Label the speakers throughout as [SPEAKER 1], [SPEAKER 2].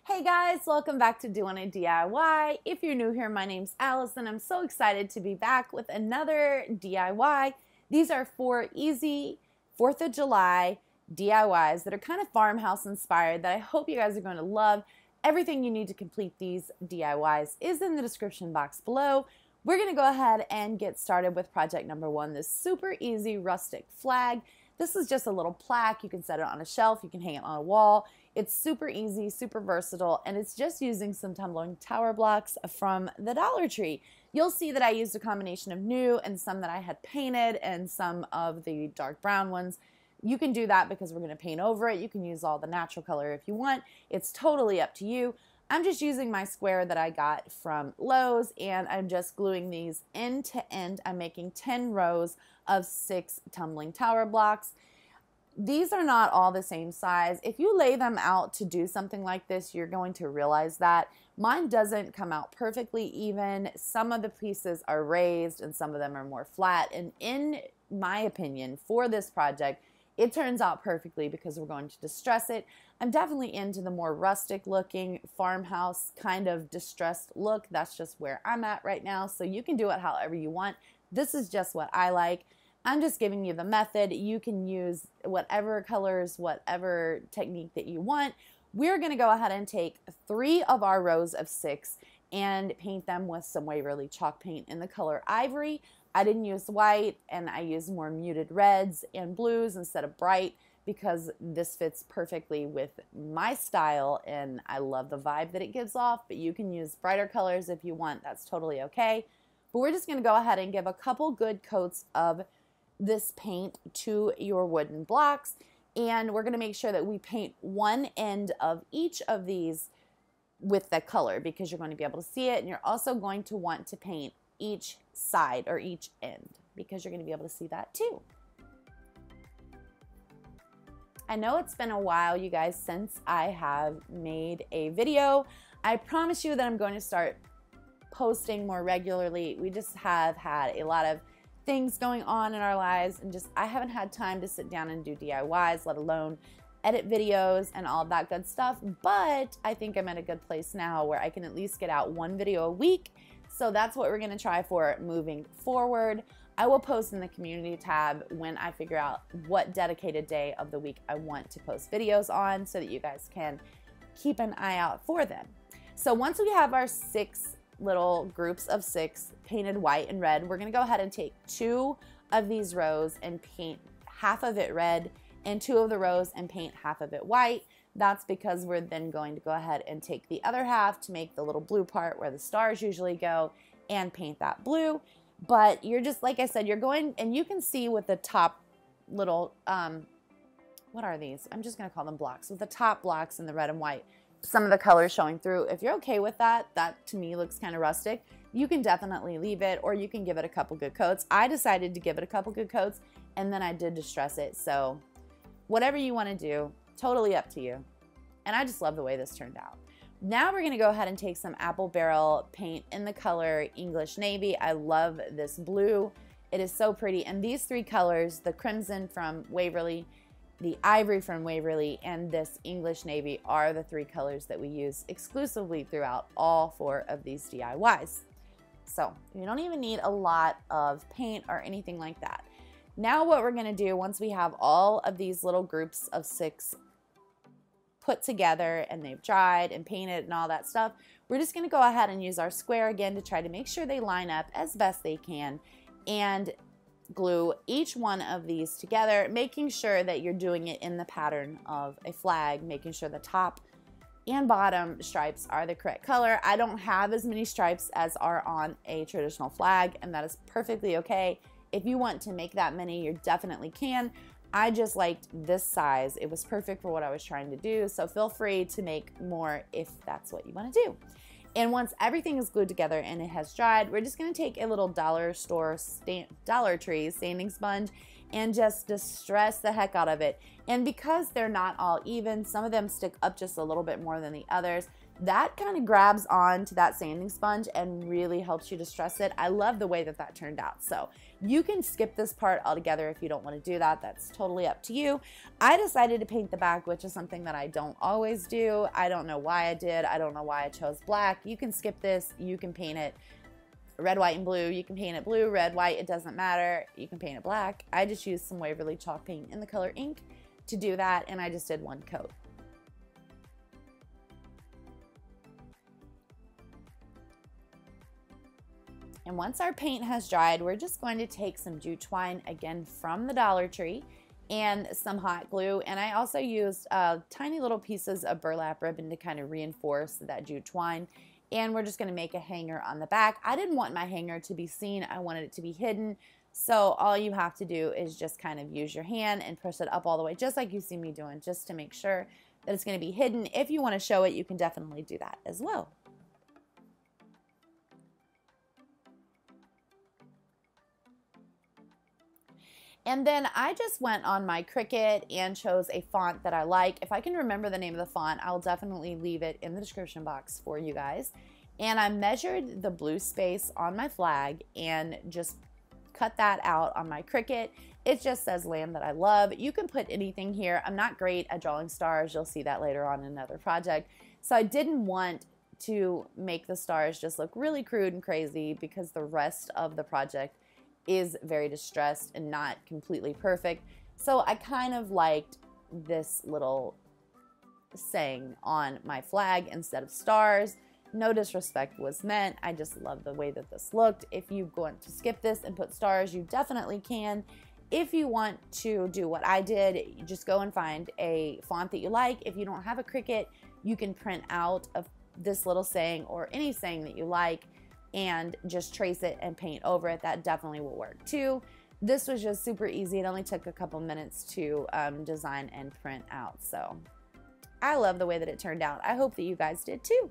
[SPEAKER 1] Hey guys, welcome back to Doing a DIY. If you're new here, my name's Alice and I'm so excited to be back with another DIY. These are 4 easy 4th of July DIYs that are kind of farmhouse inspired that I hope you guys are going to love. Everything you need to complete these DIYs is in the description box below. We're going to go ahead and get started with project number 1, this super easy rustic flag. This is just a little plaque. You can set it on a shelf, you can hang it on a wall. It's super easy, super versatile, and it's just using some tumbling tower blocks from the Dollar Tree. You'll see that I used a combination of new and some that I had painted and some of the dark brown ones. You can do that because we're going to paint over it. You can use all the natural color if you want. It's totally up to you. I'm just using my square that I got from Lowe's, and I'm just gluing these end to end. I'm making 10 rows of 6 tumbling tower blocks. These are not all the same size. If you lay them out to do something like this, you're going to realize that. Mine doesn't come out perfectly even. Some of the pieces are raised and some of them are more flat. And in my opinion, for this project, it turns out perfectly because we're going to distress it. I'm definitely into the more rustic looking farmhouse kind of distressed look. That's just where I'm at right now. So you can do it however you want. This is just what I like. I'm just giving you the method. You can use whatever colors, whatever technique that you want. We're going to go ahead and take 3 of our rows of 6 and paint them with some Waverly chalk paint in the color Ivory. I didn't use white, and I used more muted reds and blues instead of bright because this fits perfectly with my style, and I love the vibe that it gives off, but you can use brighter colors if you want. That's totally okay. But we're just going to go ahead and give a couple good coats of this paint to your wooden blocks, and we're going to make sure that we paint one end of each of these with the color because you're going to be able to see it, and you're also going to want to paint each side or each end because you're going to be able to see that too. I know it's been a while, you guys, since I have made a video. I promise you that I'm going to start posting more regularly. We just have had a lot of things going on in our lives, and just I haven't had time to sit down and do DIYs, let alone edit videos and all that good stuff. But I think I'm at a good place now where I can at least get out 1 video a week. So that's what we're going to try for moving forward. I will post in the community tab when I figure out what dedicated day of the week I want to post videos on so that you guys can keep an eye out for them. So once we have our 6 little groups of 6 painted white and red, we're going to go ahead and take 2 of these rows and paint half of it red, and 2 of the rows and paint half of it white. That's because we're then going to go ahead and take the other half to make the little blue part where the stars usually go and paint that blue. But you're just, like I said, you're going, and you can see with the top little, what are these? I'm just going to call them blocks. With the top blocks in the red and white, some of the colors showing through. If you're okay with that, that to me looks kind of rustic. You can definitely leave it, or you can give it a couple good coats. I decided to give it a couple good coats, and then I did distress it. So whatever you want to do, totally up to you. And I just love the way this turned out. Now we're going to go ahead and take some apple barrel paint in the color English Navy. I love this blue. It is so pretty. And these 3 colors, the crimson from Waverly, the ivory from Waverly, and this English Navy, are the 3 colors that we use exclusively throughout all 4 of these DIYs. So you don't even need a lot of paint or anything like that. Now what we're going to do, once we have all of these little groups of 6 put together and they've dried and painted and all that stuff, we're just going to go ahead and use our square again to try to make sure they line up as best they can and glue each one of these together, making sure that you're doing it in the pattern of a flag, making sure the top and bottom stripes are the correct color. I don't have as many stripes as are on a traditional flag, and that is perfectly okay. If you want to make that many, you definitely can. I just liked this size. It was perfect for what I was trying to do, so feel free to make more if that's what you want to do. And once everything is glued together and it has dried, we're just going to take a little Dollar Tree sanding sponge and just distress the heck out of it. And because they're not all even, some of them stick up just a little bit more than the others, that kind of grabs on to that sanding sponge and really helps you distress it. I love the way that that turned out. So you can skip this part altogether if you don't want to do that. That's totally up to you. I decided to paint the back, which is something that I don't always do. I don't know why I did. I don't know why I chose black. You can skip this. You can paint it red, white, and blue. You can paint it blue, red, white. It doesn't matter. You can paint it black. I just used some Waverly chalk paint in the color ink to do that, and I just did one coat. And once our paint has dried, we're just going to take some jute twine, again from the Dollar Tree, and some hot glue. And I also used tiny little pieces of burlap ribbon to kind of reinforce that jute twine. And we're just going to make a hanger on the back. I didn't want my hanger to be seen. I wanted it to be hidden. So all you have to do is just kind of use your hand and push it up all the way, just like you see me doing, just to make sure that it's going to be hidden. If you want to show it, you can definitely do that as well. And then I just went on my Cricut and chose a font that I like. If I can remember the name of the font, I'll definitely leave it in the description box for you guys. And I measured the blue space on my flag and just cut that out on my Cricut. It just says Land That I Love. You can put anything here. I'm not great at drawing stars. You'll see that later on in another project. So I didn't want to make the stars just look really crude and crazy because the rest of the project is very distressed and not completely perfect. So I kind of liked this little saying on my flag instead of stars. No disrespect was meant. I just love the way that this looked. If you want to skip this and put stars, you definitely can. If you want to do what I did, you just go and find a font that you like. If you don't have a Cricut, you can print out of this little saying or any saying that you like and just trace it and paint over it. That definitely will work too. This was just super easy. It only took a couple minutes to design and print out. So I love the way that it turned out. I hope that you guys did too.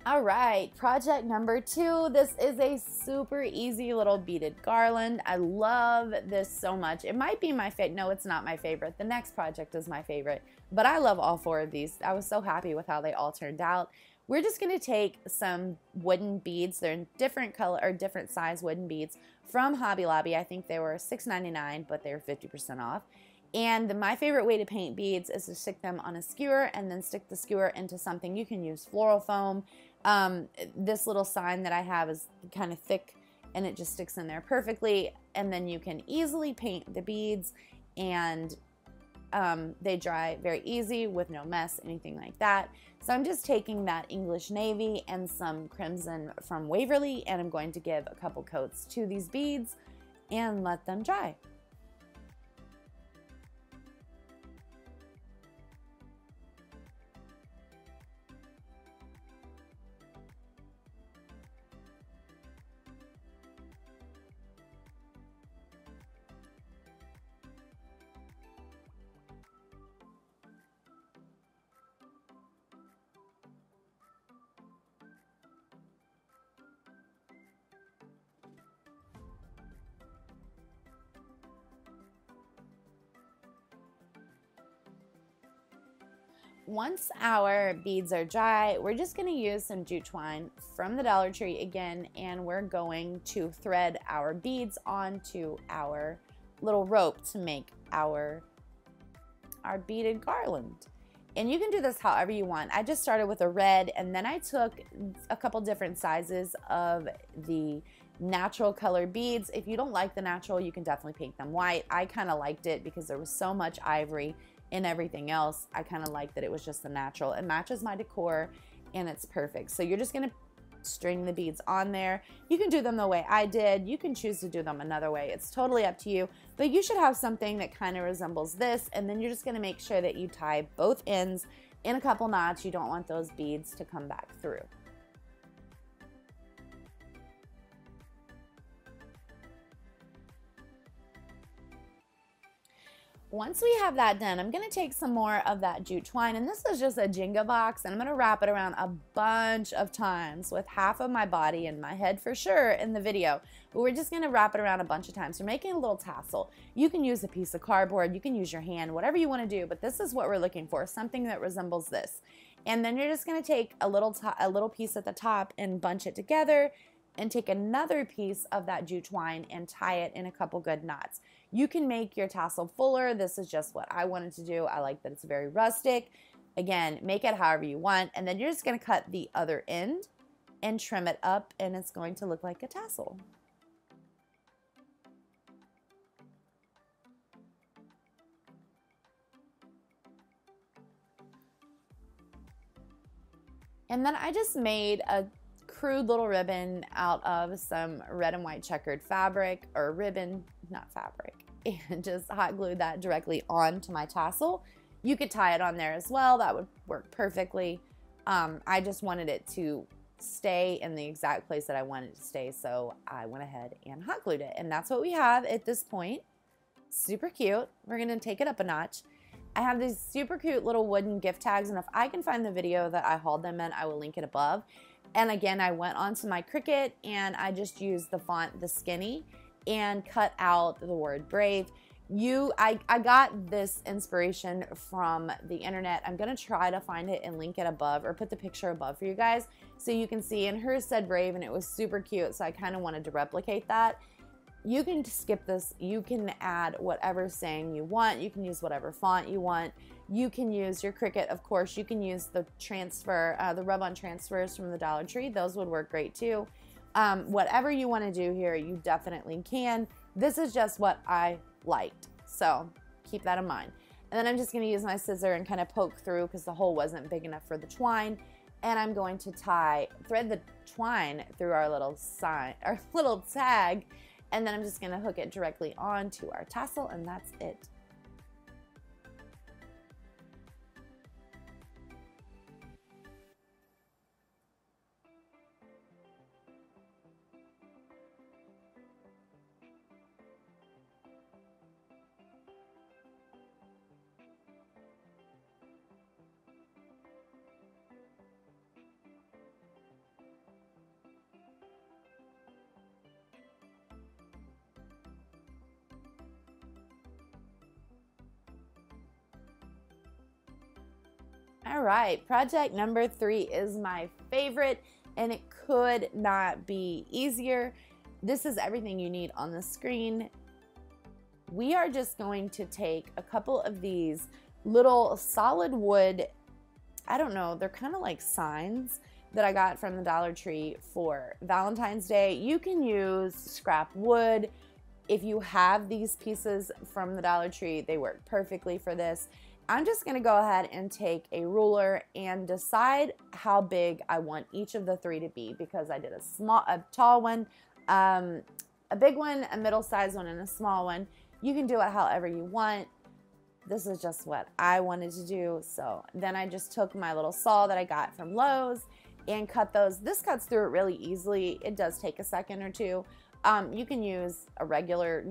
[SPEAKER 1] All right, project number 2. This is a super easy little beaded garland. I love this so much. It might be my favorite. No, it's not my favorite. The next project is my favorite, but I love all 4 of these. I was so happy with how they all turned out. We're just gonna take some wooden beads. They're in different color or different size wooden beads from Hobby Lobby. I think they were $6.99, but they were 50% off. And my favorite way to paint beads is to stick them on a skewer and then stick the skewer into something. You can use floral foam. This little sign that I have is kind of thick and it just sticks in there perfectly. And then you can easily paint the beads and they dry very easy with no mess, anything like that. So I'm just taking that English navy and some crimson from Waverly and I'm going to give a couple coats to these beads and let them dry. Once our beads are dry, we're just going to use some jute twine from the Dollar Tree again, and we're going to thread our beads onto our little rope to make our beaded garland. And you can do this however you want. I just started with a red, and then I took a couple different sizes of the natural color beads. If you don't like the natural, you can definitely paint them white. I kind of liked it because there was so much ivory and everything else. I kind of like that it was just the natural. It matches my decor and it's perfect. So you're just gonna string the beads on there. You can do them the way I did. You can choose to do them another way. It's totally up to you, but you should have something that kind of resembles this, and then you're just gonna make sure that you tie both ends in a couple knots. You don't want those beads to come back through. Once we have that done, I'm going to take some more of that jute twine, and this is just a Jenga box, and I'm going to wrap it around a bunch of times with half of my body and my head for sure in the video, but we're just going to wrap it around a bunch of times. We're making a little tassel. You can use a piece of cardboard, you can use your hand, whatever you want to do, but this is what we're looking for, something that resembles this. And then you're just going to take a little piece at the top and bunch it together, and take another piece of that jute twine and tie it in a couple good knots. You can make your tassel fuller. This is just what I wanted to do. I like that it's very rustic. Again, make it however you want, and then you're just going to cut the other end and trim it up, and it's going to look like a tassel. And then I just made a crude little ribbon out of some red and white checkered fabric, or ribbon, not fabric, and just hot glued that directly onto my tassel. You could tie it on there as well. That would work perfectly. I just wanted it to stay in the exact place that I wanted it to stay, so I went ahead and hot glued it. And that's what we have at this point. Super cute. We're going to take it up a notch. I have these super cute little wooden gift tags, and if I can find the video that I hauled them in, I will link it above. And again, I went onto my Cricut and I just used the font, the skinny, and cut out the word brave. I got this inspiration from the internet. I'm going to try to find it and link it above, or put the picture above for you guys so you can see. And hers said brave, and it was super cute, so I kind of wanted to replicate that. You can skip this. You can add whatever saying you want. You can use whatever font you want. You can use your Cricut, of course. You can use the transfer, the rub-on transfers from the Dollar Tree. Those would work great too. Whatever you want to do here, you definitely can. This is just what I liked, so keep that in mind. And then I'm just going to use my scissor and kind of poke through, because the hole wasn't big enough for the twine. And I'm going to thread the twine through our little sign, our little tag. And then I'm just going to hook it directly onto our tassel, and that's it. All right, project number 3 is my favorite, and it could not be easier. This is everything you need on the screen. We are just going to take a couple of these little solid wood, I don't know, they're kind of like signs that I got from the Dollar Tree for Valentine's Day. You can use scrap wood. If you have these pieces from the Dollar Tree, they work perfectly for this. I'm just going to go ahead and take a ruler and decide how big I want each of the 3 to be, because I did a tall one, a big one, a middle-sized one, and a small one. You can do it however you want. This is just what I wanted to do. So then I just took my little saw that I got from Lowe's and cut those. This cuts through it really easily. It does take a second or two. You can use a regular,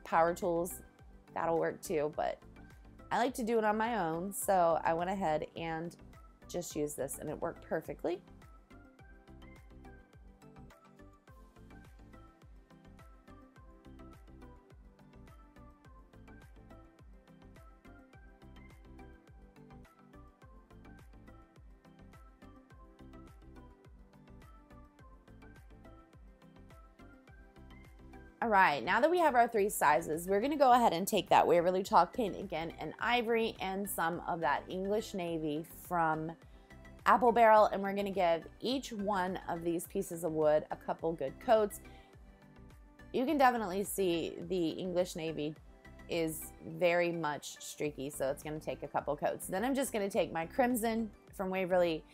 [SPEAKER 1] power tools. That'll work too, but I like to do it on my own, so I went ahead and just used this, and it worked perfectly. All right, now that we have our 3 sizes, we're going to go ahead and take that Waverly chalk paint again in Ivory and some of that English Navy from Apple Barrel, and we're going to give each one of these pieces of wood a couple good coats. You can definitely see the English Navy is very much streaky, so it's going to take a couple coats. Then I'm just going to take my crimson from Waverly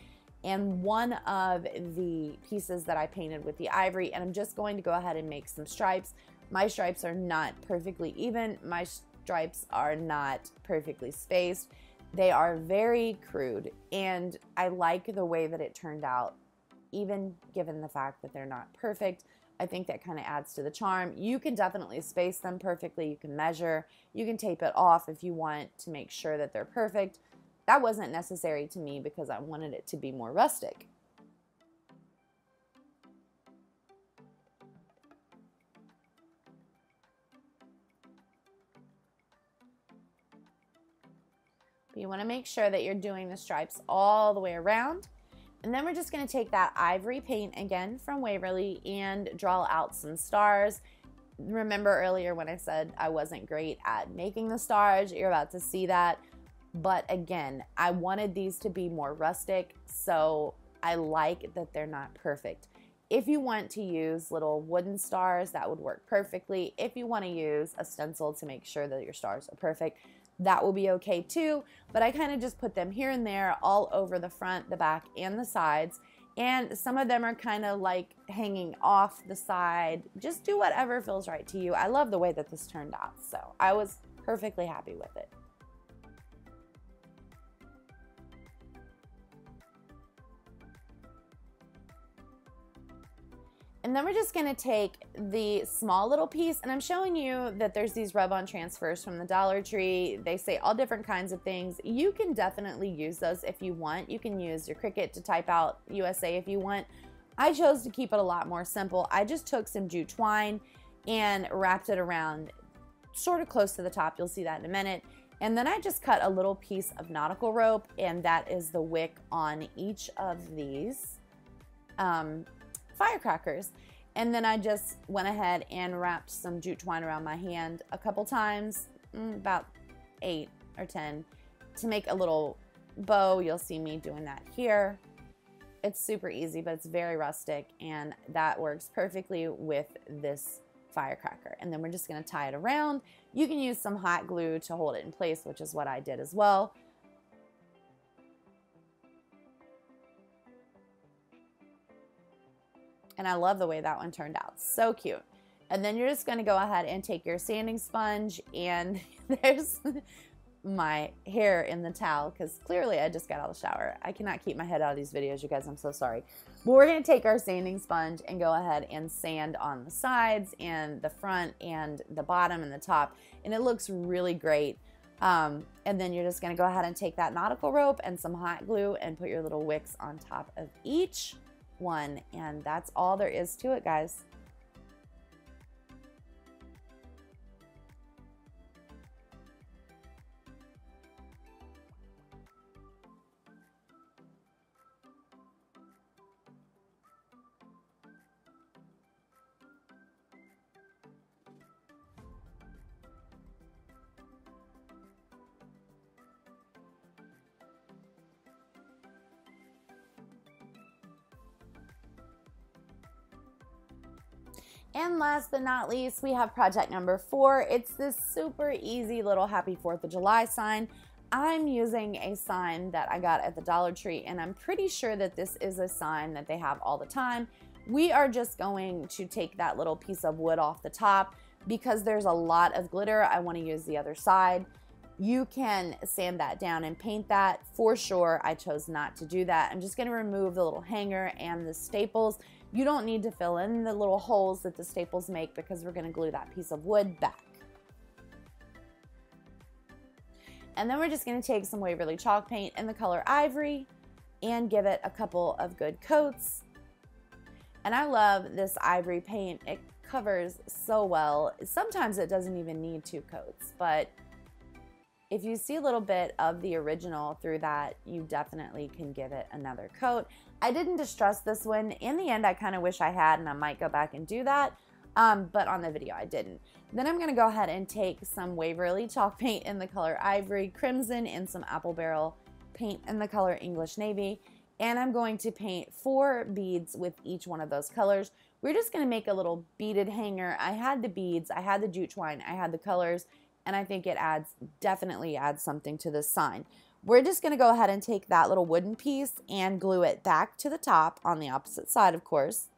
[SPEAKER 1] and one of the pieces that I painted with the ivory, and I'm just going to go ahead and make some stripes. My stripes are not perfectly even. My stripes are not perfectly spaced. They are very crude, and I like the way that it turned out, even given the fact that they're not perfect. I think that kind of adds to the charm. You can definitely space them perfectly. You can measure. You can tape it off if you want to make sure that they're perfect. That wasn't necessary to me because I wanted it to be more rustic. But you want to make sure that you're doing the stripes all the way around. And then we're just going to take that ivory paint again from Waverly and draw out some stars. Remember earlier when I said I wasn't great at making the stars? You're about to see that. But again, I wanted these to be more rustic, so I like that they're not perfect. If you want to use little wooden stars, that would work perfectly. If you want to use a stencil to make sure that your stars are perfect, that will be okay too. But I kind of just put them here and there all over the front, the back, and the sides. And some of them are kind of like hanging off the side. Just do whatever feels right to you. I love the way that this turned out, so I was perfectly happy with it. And then we're just going to take the small little piece, and I'm showing you that there's these rub-on transfers from the Dollar Tree. They say all different kinds of things. You can definitely use those if you want. You can use your Cricut to type out USA if you want. I chose to keep it a lot more simple. I just took some jute twine and wrapped it around sort of close to the top. You'll see that in a minute. And then I just cut a little piece of nautical rope, and that is the wick on each of these firecrackers. And then I just went ahead and wrapped some jute twine around my hand a couple times, about 8 or 10, to make a little bow. You'll see me doing that here. It's super easy, but it's very rustic, and that works perfectly with this firecracker. And then we're just going to tie it around. You can use some hot glue to hold it in place, which is what I did as well. And I love the way that one turned out. So cute. And then you're just going to go ahead and take your sanding sponge, and there's my hair in the towel because clearly I just got out of the shower. I cannot keep my head out of these videos, you guys. I'm so sorry. But we're going to take our sanding sponge and go ahead and sand on the sides and the front and the bottom and the top. And it looks really great. And then you're just going to go ahead and take that nautical rope and some hot glue and put your little wicks on top of each one, and that's all there is to it, guys. And last but not least, we have project number 4. It's this super easy little happy 4th of July sign. I'm using a sign that I got at the Dollar Tree, and I'm pretty sure that this is a sign that they have all the time. We are just going to take that little piece of wood off the top because there's a lot of glitter. I want to use the other side. You can sand that down and paint that for sure. I chose not to do that. I'm just going to remove the little hanger and the staples. You don't need to fill in the little holes that the staples make because we're going to glue that piece of wood back. And then we're just going to take some Waverly chalk paint in the color Ivory and give it a couple of good coats. And I love this Ivory paint. It covers so well. Sometimes it doesn't even need 2 coats, but if you see a little bit of the original through that, you definitely can give it another coat. I didn't distress this one. In the end, I kind of wish I had, and I might go back and do that, but on the video, I didn't. Then I'm going to go ahead and take some Waverly chalk paint in the color Ivory, Crimson, and some Apple Barrel paint in the color English Navy, and I'm going to paint 4 beads with each one of those colors. We're just going to make a little beaded hanger. I had the beads, I had the jute twine, I had the colors, and I think it definitely adds something to this sign. We're just going to go ahead and take that little wooden piece and glue it back to the top on the opposite side, of course.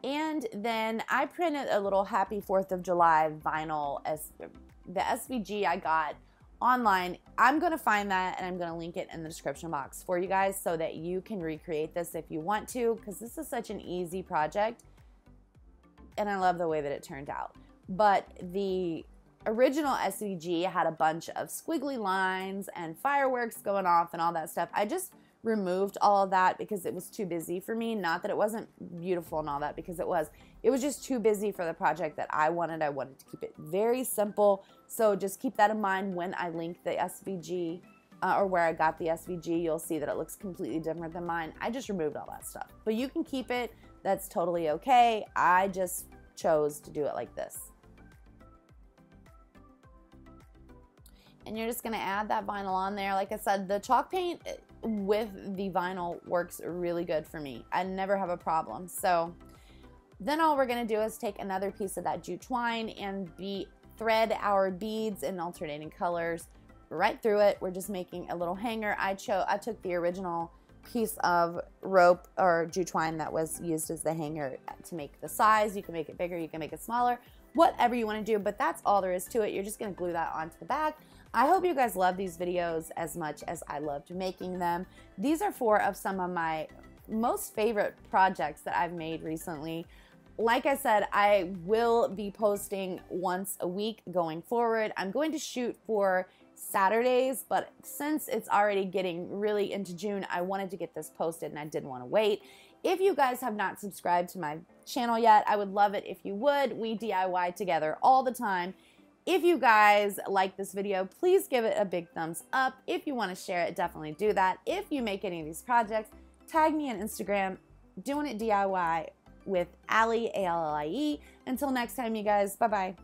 [SPEAKER 1] And then I printed a little Happy 4th of July vinyl. The SVG I got online. I'm going to find that and I'm going to link it in the description box for you guys so that you can recreate this if you want to, because this is such an easy project and I love the way that it turned out. But the original SVG had a bunch of squiggly lines and fireworks going off and all that stuff. I just removed all of that because it was too busy for me. Not that it wasn't beautiful and all that, because it was. It was just too busy for the project that I wanted. I wanted to keep it very simple. So just keep that in mind when I link the SVG or where I got the SVG. You'll see that it looks completely different than mine. I just removed all that stuff. But you can keep it. That's totally okay. I just chose to do it like this. And you're just going to add that vinyl on there. Like I said, the chalk paint with the vinyl works really good for me. I never have a problem. So then all we're going to do is take another piece of that jute twine and thread our beads in alternating colors right through it. We're just making a little hanger. I took the original piece of rope or jute twine that was used as the hanger to make the size. You can make it bigger, you can make it smaller, whatever you want to do, but that's all there is to it. You're just going to glue that onto the back. I hope you guys love these videos as much as I loved making them. These are 4 of some of my most favorite projects that I've made recently. Like I said, I will be posting once a week going forward. I'm going to shoot for Saturdays, but since it's already getting really into June, I wanted to get this posted and I didn't want to wait. If you guys have not subscribed to my channel yet, I would love it if you would. We DIY together all the time. If you guys like this video, please give it a big thumbs up. If you want to share it, definitely do that. If you make any of these projects, tag me on Instagram, Doing It DIY with Allie, A-L-L-I-E. Until next time, you guys, bye-bye.